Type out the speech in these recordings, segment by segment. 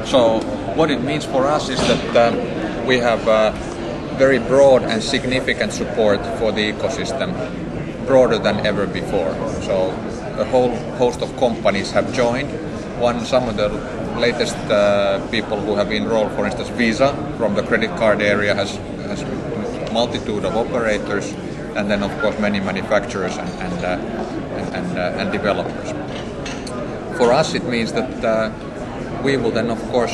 So what it means for us is that we have very broad and significant support for the ecosystem, broader than ever before. So a whole host of companies have joined. Some of the latest people who have enrolled, for instance, Visa from the credit card area has multitude of operators, and then of course many manufacturers and developers. For us, it means that we will then of course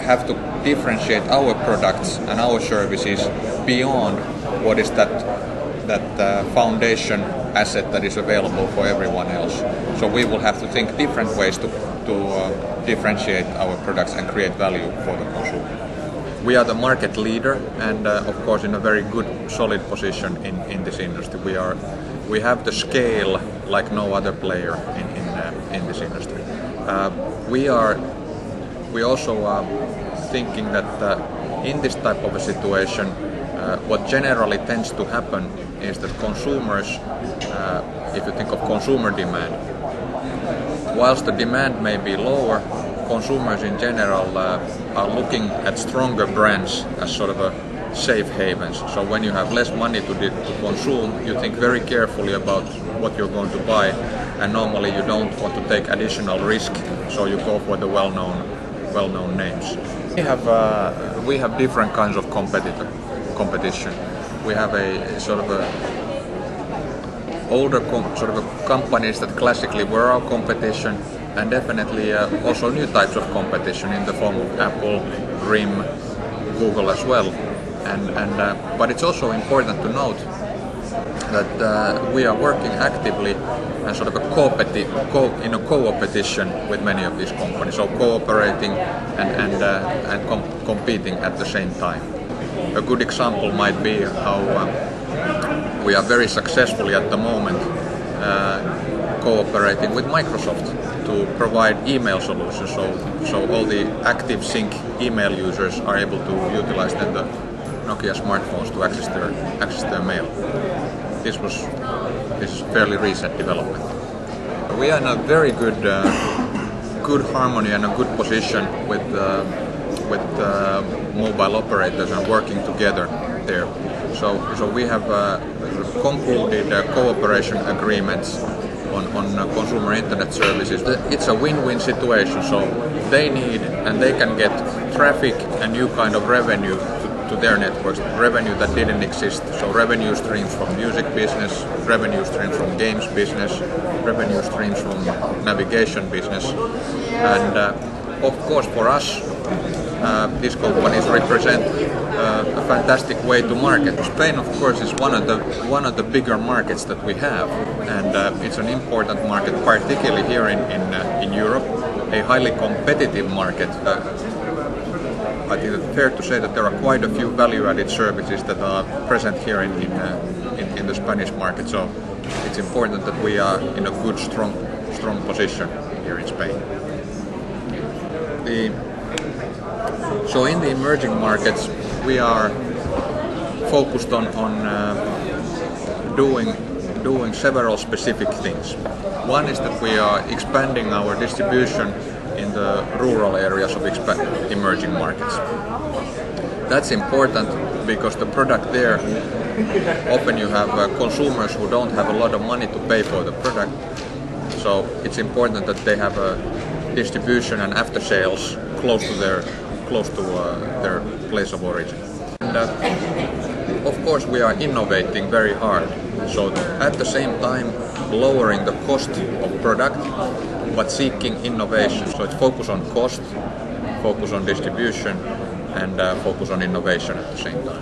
have to differentiate our products and our services beyond what is that foundation asset that is available for everyone else. So we will have to think different ways to differentiate our products and create value for the consumer. We are the market leader, and of course in a very good, solid position in this industry. We have the scale like no other player in this industry. We also are thinking that in this type of a situation, what generally tends to happen is that consumers, if you think of consumer demand, whilst the demand may be lower, consumers in general are looking at stronger brands as sort of a safe havens. So when you have less money to consume, you think very carefully about what you're going to buy, and normally you don't want to take additional risk, so you go for the well-known names. We have different kinds of competition. We have a sort of a older companies that classically were our competition, and definitely also new types of competition in the form of Apple, RIM, Google as well. But it's also important to note that we are working actively and sort of in a co-opetition with many of these companies, so cooperating and competing at the same time. A good example might be how we are very successfully at the moment cooperating with Microsoft to provide email solutions. So all the active sync email users are able to utilize then the Nokia smartphones to access their mail. This is fairly recent development. We are in a very good harmony and a good position with mobile operators and working together there. So we have concluded cooperation agreements on consumer internet services. It's a win-win situation. So they need and they can get traffic and new kind of revenue to their networks, revenue that didn't exist. So revenue streams from music business, revenue streams from games business, revenue streams from navigation business, and of course for us, these companies represent a fantastic way to market. Spain, of course, is one of the bigger markets that we have, and it's an important market, particularly here in Europe, a highly competitive market. I think it's fair to say that there are quite a few value-added services that are present here in the Spanish market. So it's important that we are in a good, strong position here in Spain. So in the emerging markets, we are focused on doing several specific things. One is that we are expanding our distribution in the rural areas of emerging markets. That's important because the product there, often you have consumers who don't have a lot of money to pay for the product. So it's important that they have a distribution and after sales close to their place of origin. And of course we are innovating very hard. So at the same time lowering the cost of product, but seeking innovation. So it's focus on cost, focus on distribution, and focus on innovation at the same time.